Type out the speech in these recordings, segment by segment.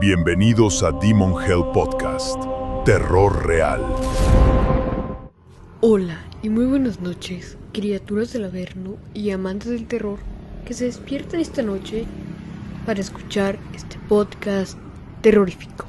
Bienvenidos a Demon Hell Podcast, Terror Real. Hola y muy buenas noches, criaturas del Averno y amantes del terror que se despiertan esta noche para escuchar este podcast terrorífico.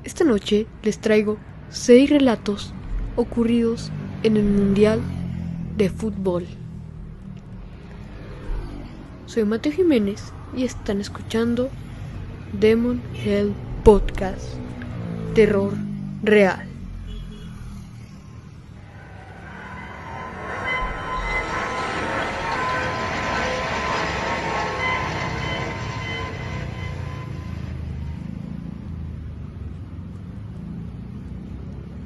Esta noche les traigo 6 relatos ocurridos en el Mundial de Fútbol. Soy Mateo Jiménez y están escuchando Demon Hell Podcast, Terror Real.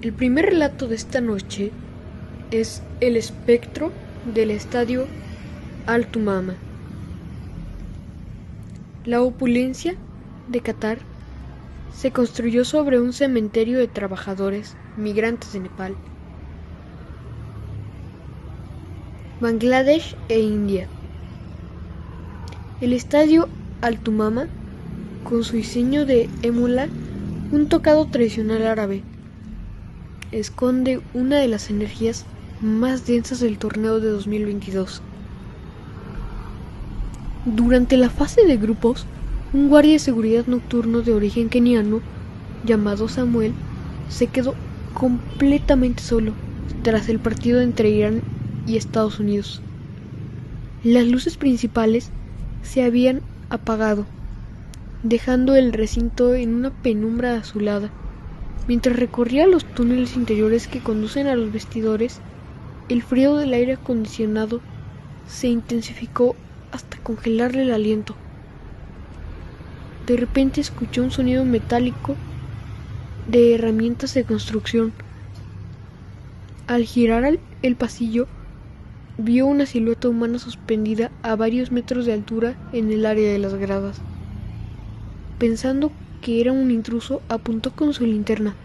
El primer relato de esta noche es el espectro del estadio Al Thumama. La opulencia de Qatar se construyó sobre un cementerio de trabajadores migrantes de Nepal, Bangladesh e India. El estadio Al Thumama, con su diseño de émula un tocado tradicional árabe, esconde una de las energías más densas del torneo de 2022. Durante la fase de grupos, un guardia de seguridad nocturno de origen keniano llamado Samuel se quedó completamente solo tras el partido entre Irán y Estados Unidos. Las luces principales se habían apagado, dejando el recinto en una penumbra azulada. Mientras recorría los túneles interiores que conducen a los vestidores, el frío del aire acondicionado se intensificó hasta congelarle el aliento. De repente escuchó un sonido metálico de herramientas de construcción. Al girar el pasillo, vio una silueta humana suspendida a varios metros de altura en el área de las gradas. Pensando que era un intruso, apuntó con su linterna.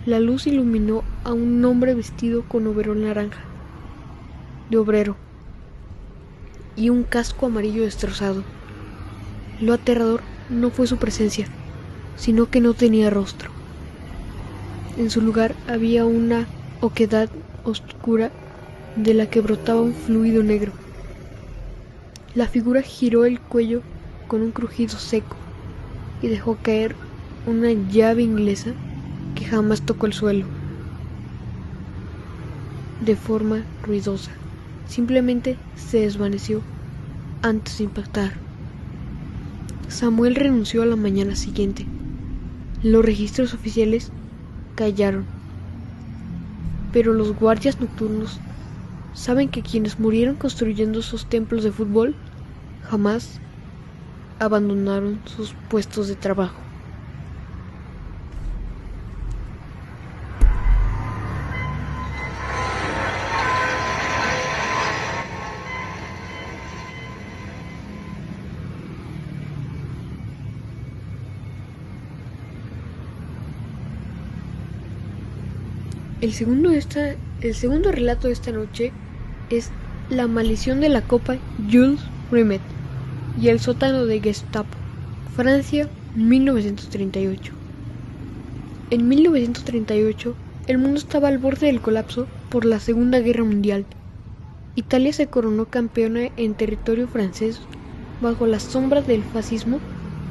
La luz iluminó a un hombre vestido con overol naranja de obrero y un casco amarillo destrozado. Lo aterrador no fue su presencia, sino que no tenía rostro. En su lugar había una oquedad oscura de la que brotaba un fluido negro. La figura giró el cuello con un crujido seco y dejó caer una llave inglesa que jamás tocó el suelo. De forma ruidosa, simplemente se desvaneció antes de impactar. Samuel renunció a la mañana siguiente. Los registros oficiales callaron, pero los guardias nocturnos saben que quienes murieron construyendo esos templos de fútbol jamás abandonaron sus puestos de trabajo. El segundo relato de esta noche es La maldición de la copa Jules Rimet y el sótano de Gestapo, Francia, 1938. En 1938, el mundo estaba al borde del colapso por la Segunda Guerra Mundial. Italia se coronó campeona en territorio francés bajo la sombra del fascismo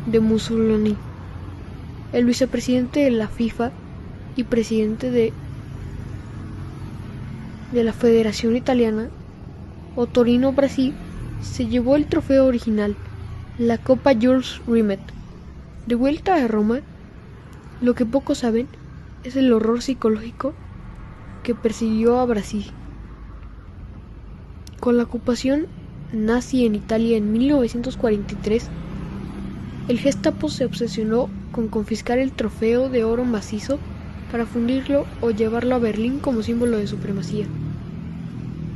de Mussolini. El vicepresidente de la FIFA y presidente de la Federación Italiana, Ottorino Brasi, se llevó el trofeo original, la Copa Jules Rimet. De vuelta a Roma, lo que pocos saben es el horror psicológico que persiguió a Brasi. Con la ocupación nazi en Italia en 1943, el Gestapo se obsesionó con confiscar el trofeo de oro macizo para fundirlo o llevarlo a Berlín como símbolo de supremacía.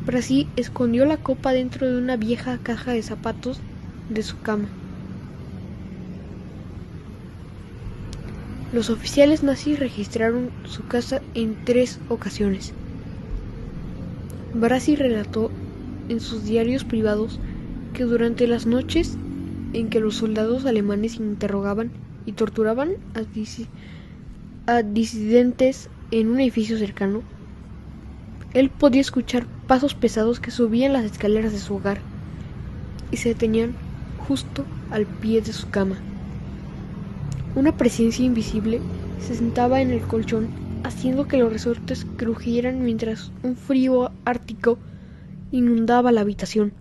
Brasi escondió la copa dentro de una vieja caja de zapatos de su cama. Los oficiales nazis registraron su casa en 3 ocasiones. Brasi relató en sus diarios privados que durante las noches en que los soldados alemanes interrogaban y torturaban a disidentes en un edificio cercano, él podía escuchar pasos pesados que subían las escaleras de su hogar y se detenían justo al pie de su cama. Una presencia invisible se sentaba en el colchón, haciendo que los resortes crujieran mientras un frío ártico inundaba la habitación.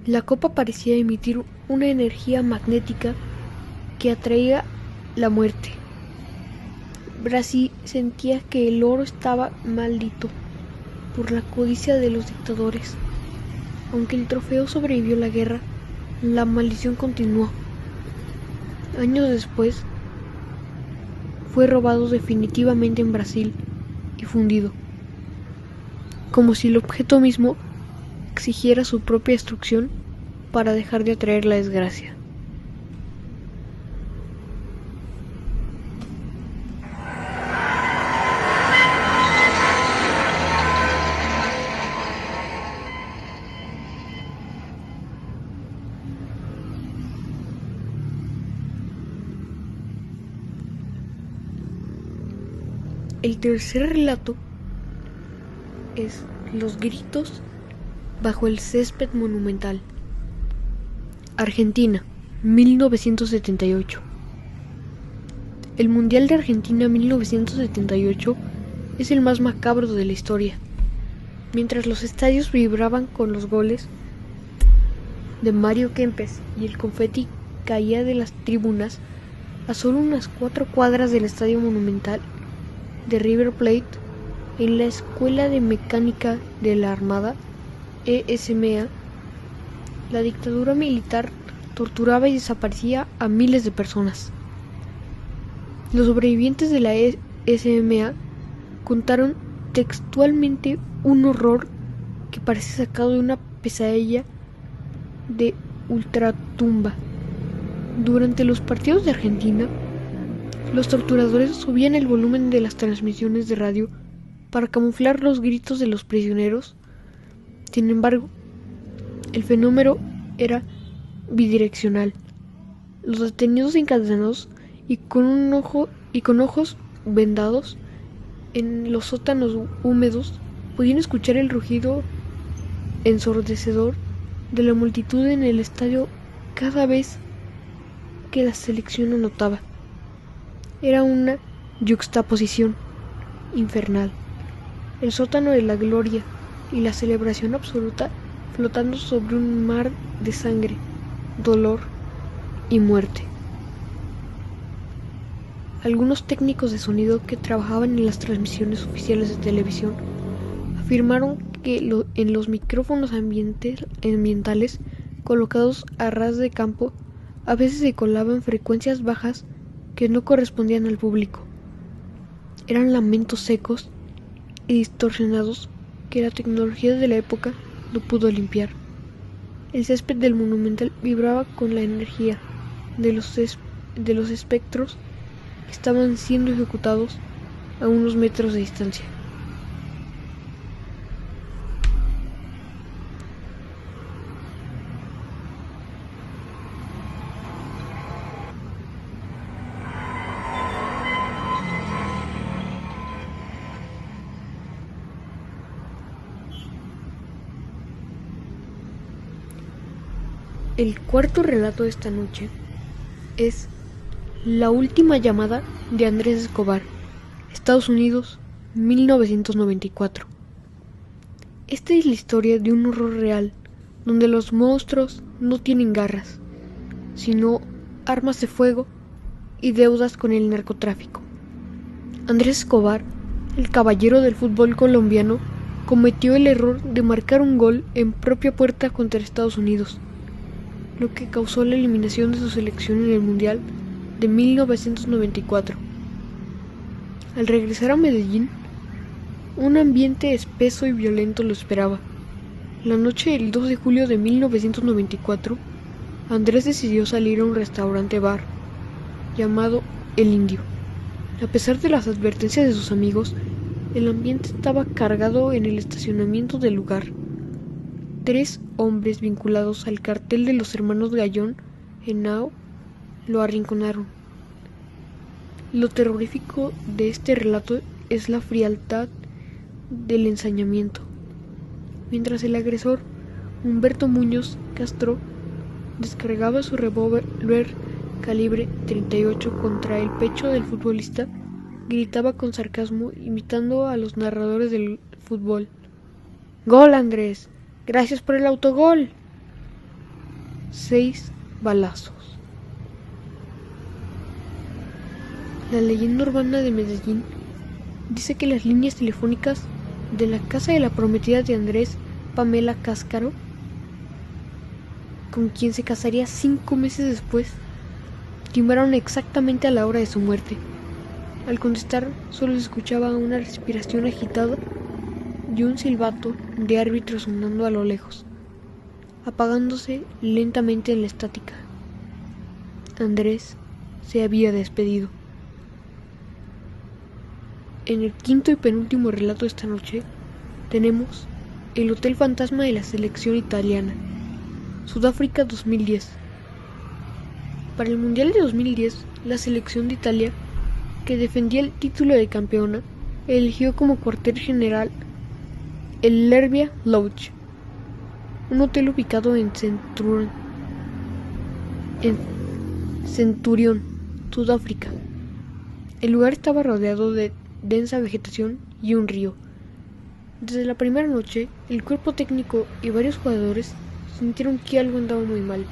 La copa parecía emitir una energía magnética que atraía la muerte. Brasil sentía que el oro estaba maldito por la codicia de los dictadores. Aunque el trofeo sobrevivió a la guerra, la maldición continuó. Años después, fue robado definitivamente en Brasil y fundido, como si el objeto mismo exigiera su propia destrucción para dejar de atraer la desgracia. El tercer relato es Los gritos bajo el césped monumental. Argentina, 1978. El Mundial de Argentina 1978 es el más macabro de la historia. Mientras los estadios vibraban con los goles de Mario Kempes y el confeti caía de las tribunas, a solo unas 4 cuadras del Estadio Monumental de River Plate, en la Escuela de Mecánica de la Armada, ESMA, la dictadura militar torturaba y desaparecía a miles de personas. Los sobrevivientes de la ESMA contaron textualmente un horror que parece sacado de una pesadilla de ultratumba. Durante los partidos de Argentina, los torturadores subían el volumen de las transmisiones de radio para camuflar los gritos de los prisioneros. Sin embargo, el fenómeno era bidireccional. Los detenidos encadenados y con ojos vendados en los sótanos húmedos podían escuchar el rugido ensordecedor de la multitud en el estadio cada vez que la selección anotaba. Era una yuxtaposición infernal. El sótano de la gloria y la celebración absoluta flotando sobre un mar de sangre, dolor y muerte. Algunos técnicos de sonido que trabajaban en las transmisiones oficiales de televisión afirmaron que en los micrófonos ambientales colocados a ras de campo a veces se colaban frecuencias bajas que no correspondían al público. Eran lamentos secos y distorsionados que la tecnología de la época no pudo limpiar. El césped del Monumental vibraba con la energía de los espectros que estaban siendo ejecutados a unos metros de distancia. El cuarto relato de esta noche es La última llamada de Andrés Escobar, Estados Unidos, 1994. Esta es la historia de un horror real, donde los monstruos no tienen garras, sino armas de fuego y deudas con el narcotráfico. Andrés Escobar, el caballero del fútbol colombiano, cometió el error de marcar un gol en propia puerta contra Estados Unidos, lo que causó la eliminación de su selección en el Mundial de 1994. Al regresar a Medellín, un ambiente espeso y violento lo esperaba. La noche del 2 de julio de 1994, Andrés decidió salir a un restaurante-bar llamado El Indio. A pesar de las advertencias de sus amigos, el ambiente estaba cargado en el estacionamiento del lugar. 3 hombres vinculados al cartel de los hermanos Gallón, Henao lo arrinconaron. Lo terrorífico de este relato es la frialdad del ensañamiento. Mientras el agresor, Humberto Muñoz Castro, descargaba su revólver calibre 38 contra el pecho del futbolista, gritaba con sarcasmo, imitando a los narradores del fútbol: «¡Gol, Andrés! ¡Gracias por el autogol!». 6 balazos. La leyenda urbana de Medellín dice que las líneas telefónicas de la casa de la prometida de Andrés, Pamela Cáscaro, con quien se casaría 5 meses después, timbraron exactamente a la hora de su muerte. Al contestar, solo se escuchaba una respiración agitada y un silbato de árbitro sonando a lo lejos, apagándose lentamente en la estática. Andrés se había despedido. En el quinto y penúltimo relato de esta noche tenemos el Hotel Fantasma de la selección italiana, Sudáfrica 2010. Para el Mundial de 2010, la selección de Italia, que defendía el título de campeona, eligió como cuartel general el Lervia Lodge, un hotel ubicado en Centurion, Sudáfrica. El lugar estaba rodeado de densa vegetación y un río. Desde la primera noche, el cuerpo técnico y varios jugadores sintieron que algo andaba muy mal.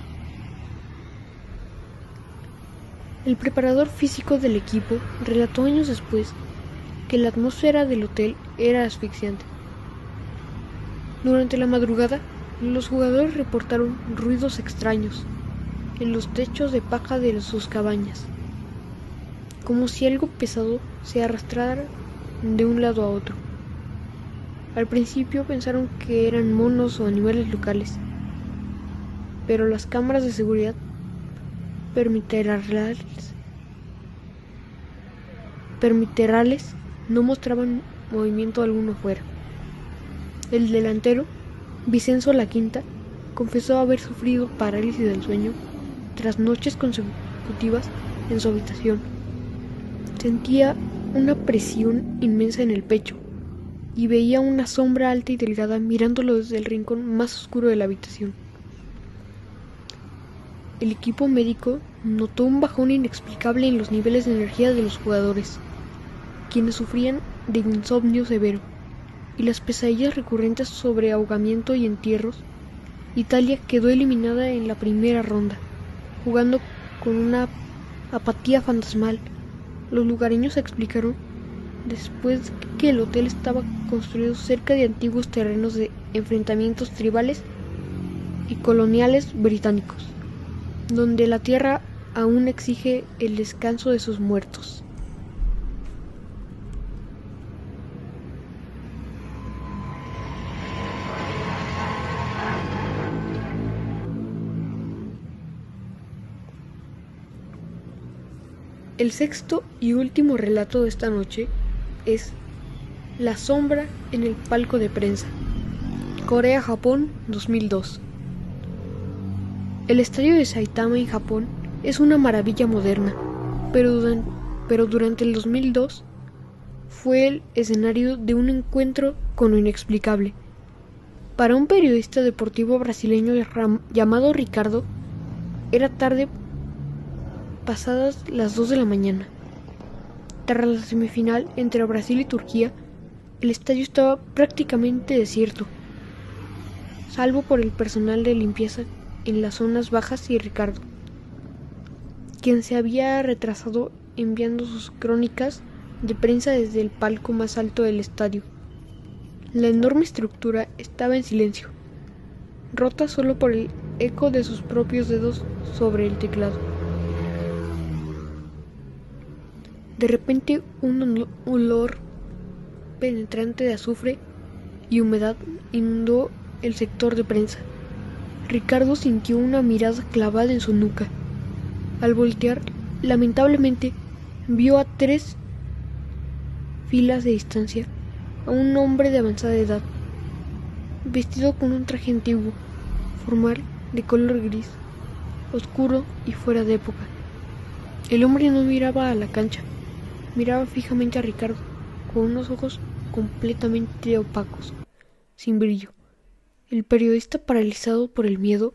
El preparador físico del equipo relató años después que la atmósfera del hotel era asfixiante. Durante la madrugada, los jugadores reportaron ruidos extraños en los techos de paja de sus cabañas, como si algo pesado se arrastrara de un lado a otro. Al principio pensaron que eran monos o animales locales, pero las cámaras de seguridad perimetrales no mostraban movimiento alguno afuera. El delantero, Vicenzo Laquinta, confesó haber sufrido parálisis del sueño tras noches consecutivas en su habitación. Sentía una presión inmensa en el pecho y veía una sombra alta y delgada mirándolo desde el rincón más oscuro de la habitación. El equipo médico notó un bajón inexplicable en los niveles de energía de los jugadores, quienes sufrían de insomnio severo y las pesadillas recurrentes sobre ahogamiento y entierros. Italia quedó eliminada en la primera ronda, jugando con una apatía fantasmal. Los lugareños explicaron después que el hotel estaba construido cerca de antiguos terrenos de enfrentamientos tribales y coloniales británicos, donde la tierra aún exige el descanso de sus muertos. El sexto y último relato de esta noche es La sombra en el palco de prensa, Corea-Japón 2002. El estadio de Saitama en Japón es una maravilla moderna, pero durante el 2002 fue el escenario de un encuentro con lo inexplicable. Para un periodista deportivo brasileño llamado Ricardo, era tarde pasadas las 2 de la mañana. Tras la semifinal entre Brasil y Turquía, el estadio estaba prácticamente desierto, salvo por el personal de limpieza en las zonas bajas y Ricardo, quien se había retrasado enviando sus crónicas de prensa desde el palco más alto del estadio. La enorme estructura estaba en silencio, rota solo por el eco de sus propios dedos sobre el teclado. De repente, un olor penetrante de azufre y humedad inundó el sector de prensa. Ricardo sintió una mirada clavada en su nuca. Al voltear, lamentablemente, vio a 3 filas de distancia a un hombre de avanzada edad, vestido con un traje antiguo, formal, de color gris, oscuro y fuera de época. El hombre no miraba a la cancha, miraba fijamente a Ricardo, con unos ojos completamente opacos, sin brillo. El periodista, paralizado por el miedo,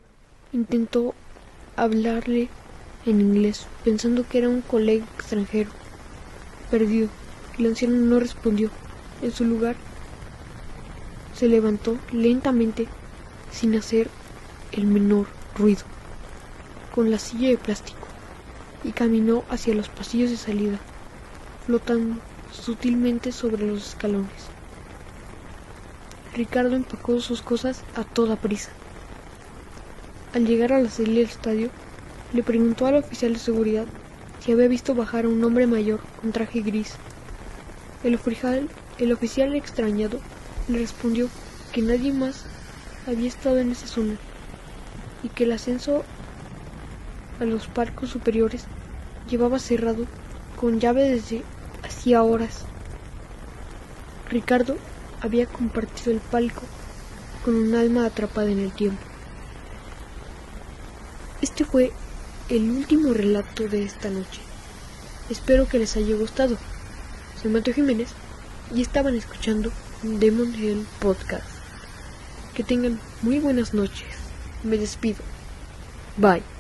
intentó hablarle en inglés, pensando que era un colega extranjero. Perdido, el anciano no respondió. En su lugar, se levantó lentamente, sin hacer el menor ruido, con la silla de plástico, y caminó hacia los pasillos de salida, flotando sutilmente sobre los escalones. Ricardo empacó sus cosas a toda prisa. Al llegar a la salida del estadio, le preguntó al oficial de seguridad si había visto bajar a un hombre mayor con traje gris. El oficial extrañado le respondió que nadie más había estado en esa zona y que el ascenso a los palcos superiores llevaba cerrado con llave desde hacía horas. Ricardo había compartido el palco con un alma atrapada en el tiempo. Este fue el último relato de esta noche. Espero que les haya gustado. Soy Mateo Jiménez y estaban escuchando Demon Hell Podcast. Que tengan muy buenas noches. Me despido. Bye.